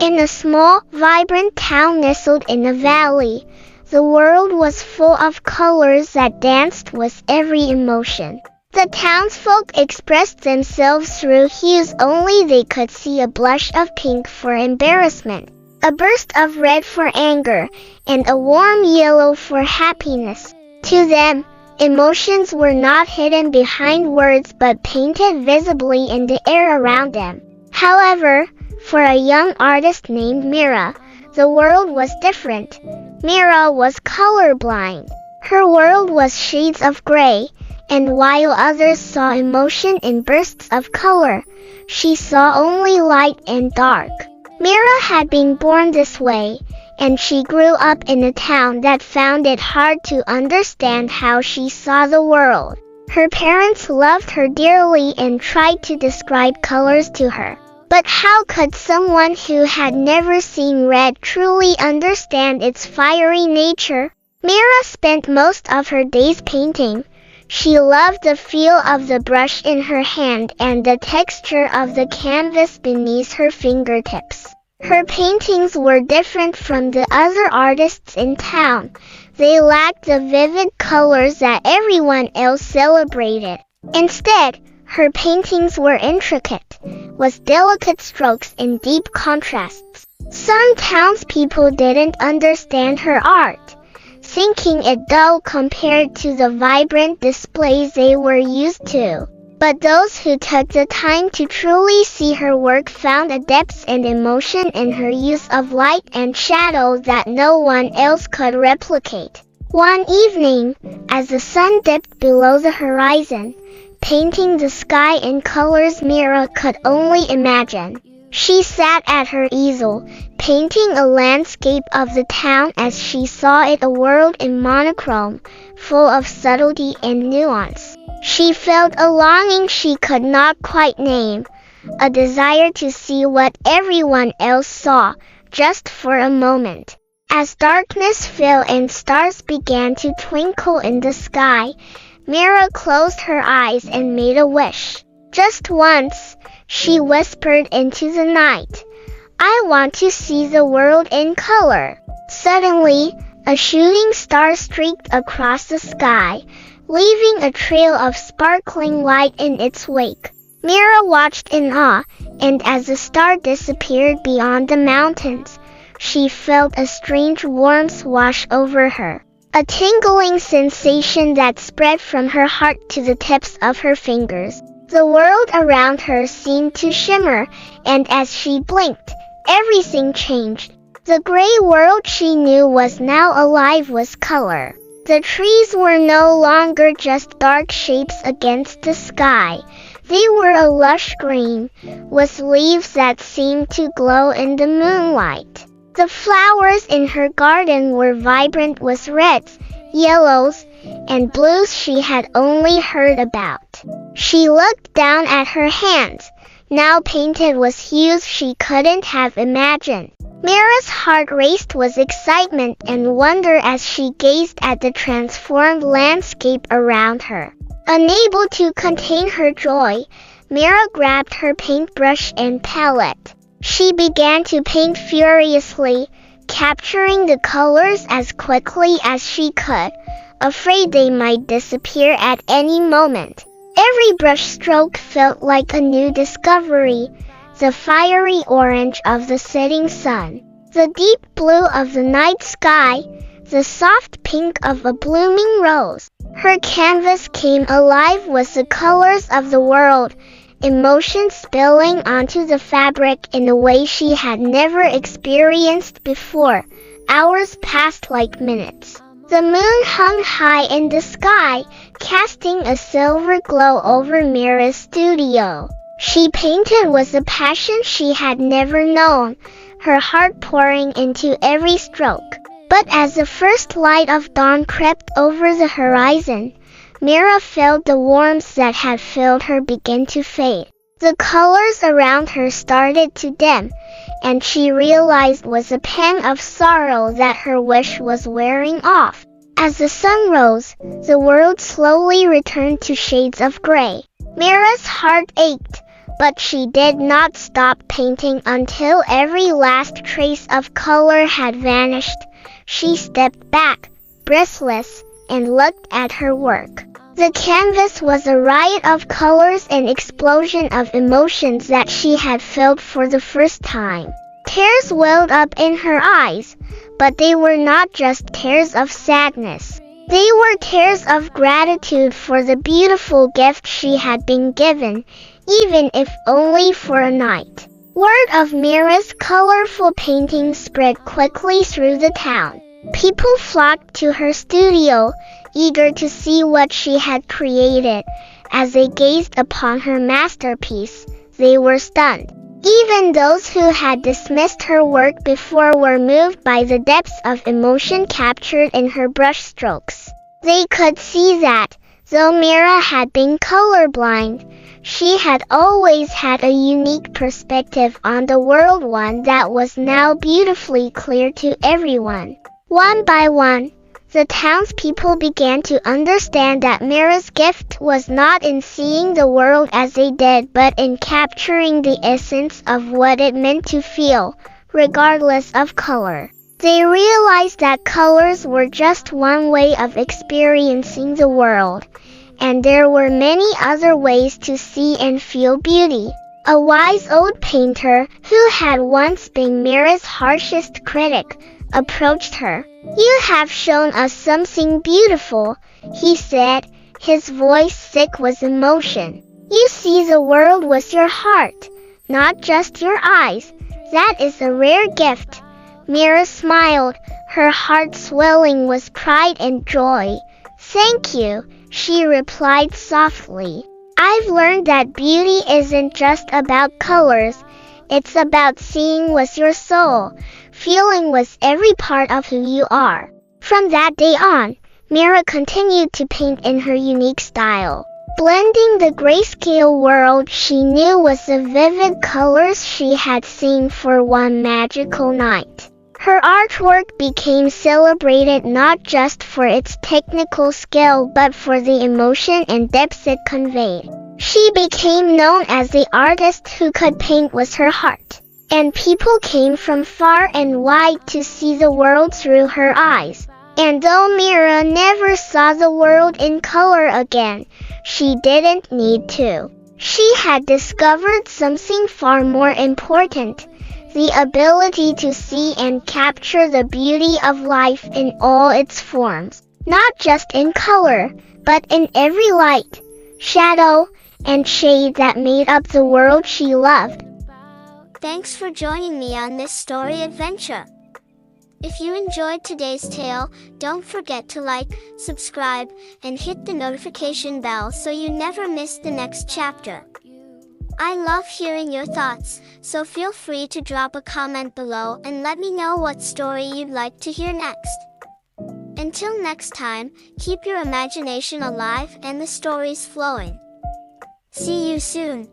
In a small, vibrant town nestled in a valley, the world was full of colors that danced with every emotion. The townsfolk expressed themselves through hues only they could see: a blush of pink for embarrassment, a burst of red for anger, and a warm yellow for happiness. To them, emotions were not hidden behind words but painted visibly in the air around them. However, for a young artist named Mira, the world was different. Mira was colorblind. Her world was shades of gray, and while others saw emotion in bursts of color, she saw only light and dark. Mira had been born this way, and she grew up in a town that found it hard to understand how she saw the world. Her parents loved her dearly and tried to describe colors to her. But how could someone who had never seen red truly understand its fiery nature? Mira spent most of her days painting. She loved the feel of the brush in her hand and the texture of the canvas beneath her fingertips. Her paintings were different from the other artists in town. They lacked the vivid colors that everyone else celebrated. Instead, her paintings were intricate, with delicate strokes and deep contrasts. Some townspeople didn't understand her art, thinking it dull compared to the vibrant displays they were used to. But those who took the time to truly see her work found a depth and emotion in her use of light and shadow that no one else could replicate. One evening, as the sun dipped below the horizon, painting the sky in colors Mira could only imagine, she sat at her easel, painting a landscape of the town as she saw it, a world in monochrome, full of subtlety and nuance. She felt a longing she could not quite name, a desire to see what everyone else saw, just for a moment. As darkness fell and stars began to twinkle in the sky, Mira closed her eyes and made a wish. Just once, she whispered into the night, "I want to see the world in color." Suddenly, a shooting star streaked across the sky, leaving a trail of sparkling light in its wake. Mira watched in awe, and as the star disappeared beyond the mountains, she felt a strange warmth wash over her. A tingling sensation that spread from her heart to the tips of her fingers. The world around her seemed to shimmer, and as she blinked, everything changed. The gray world she knew was now alive with color. The trees were no longer just dark shapes against the sky. They were a lush green, with leaves that seemed to glow in the moonlight. The flowers in her garden were vibrant with reds, yellows, and blues she had only heard about. She looked down at her hands, now painted with hues she couldn't have imagined. Mira's heart raced with excitement and wonder as she gazed at the transformed landscape around her. Unable to contain her joy, Mira grabbed her paintbrush and palette. She began to paint furiously, capturing the colors as quickly as she could, afraid they might disappear at any moment. Every brush stroke felt like a new discovery: the fiery orange of the setting sun, the deep blue of the night sky, the soft pink of a blooming rose. Her canvas came alive with the colors of the world, emotion spilling onto the fabric in a way she had never experienced before. Hours passed like minutes. The moon hung high in the sky, casting a silver glow over Mira's studio. She painted with a passion she had never known, her heart pouring into every stroke. But as the first light of dawn crept over the horizon, Mira felt the warmth that had filled her begin to fade. The colors around her started to dim, and she realized with a pang of sorrow that her wish was wearing off. As the sun rose, the world slowly returned to shades of gray. Mira's heart ached, But she did not stop painting until every last trace of color had vanished. She stepped back, breathless, and looked at her work. The canvas was a riot of colors and explosion of emotions that she had felt for the first time. Tears welled up in her eyes, but they were not just tears of sadness. They were tears of gratitude for the beautiful gift she had been given, even if only for a night. Word of Mira's colorful paintings spread quickly through the town. People flocked to her studio, eager to see what she had created. As they gazed upon her masterpiece, they were stunned. Even those who had dismissed her work before were moved by the depths of emotion captured in her brushstrokes. They could see that, though Mira had been colorblind, she had always had a unique perspective on the world, one that was now beautifully clear to everyone. One by one, the townspeople began to understand that Mira's gift was not in seeing the world as they did, but in capturing the essence of what it meant to feel, regardless of color. They realized that colors were just one way of experiencing the world, and there were many other ways to see and feel beauty. A wise old painter, who had once been Mira's harshest critic, approached her. "You have shown us something beautiful," he said, his voice thick with emotion. "You see the world with your heart, not just your eyes. That is a rare gift." Mira smiled, her heart swelling with pride and joy. "Thank you," she replied softly. "I've learned that beauty isn't just about colors. It's about seeing with your soul, feeling with every part of who you are." From that day on, Mira continued to paint in her unique style, blending the grayscale world she knew with the vivid colors she had seen for one magical night. Her artwork became celebrated not just for its technical skill but for the emotion and depth it conveyed. She became known as the artist who could paint with her heart, and people came from far and wide to see the world through her eyes. And though Mira never saw the world in color again, she didn't need to. She had discovered something far more important: the ability to see and capture the beauty of life in all its forms, not just in color, but in every light, shadow, and shade that made up the world she loved. Thanks for joining me on this story adventure. If you enjoyed today's tale, don't forget to like, subscribe, and hit the notification bell so you never miss the next chapter. I love hearing your thoughts, so feel free to drop a comment below and let me know what story you'd like to hear next. Until next time, keep your imagination alive and the stories flowing. See you soon.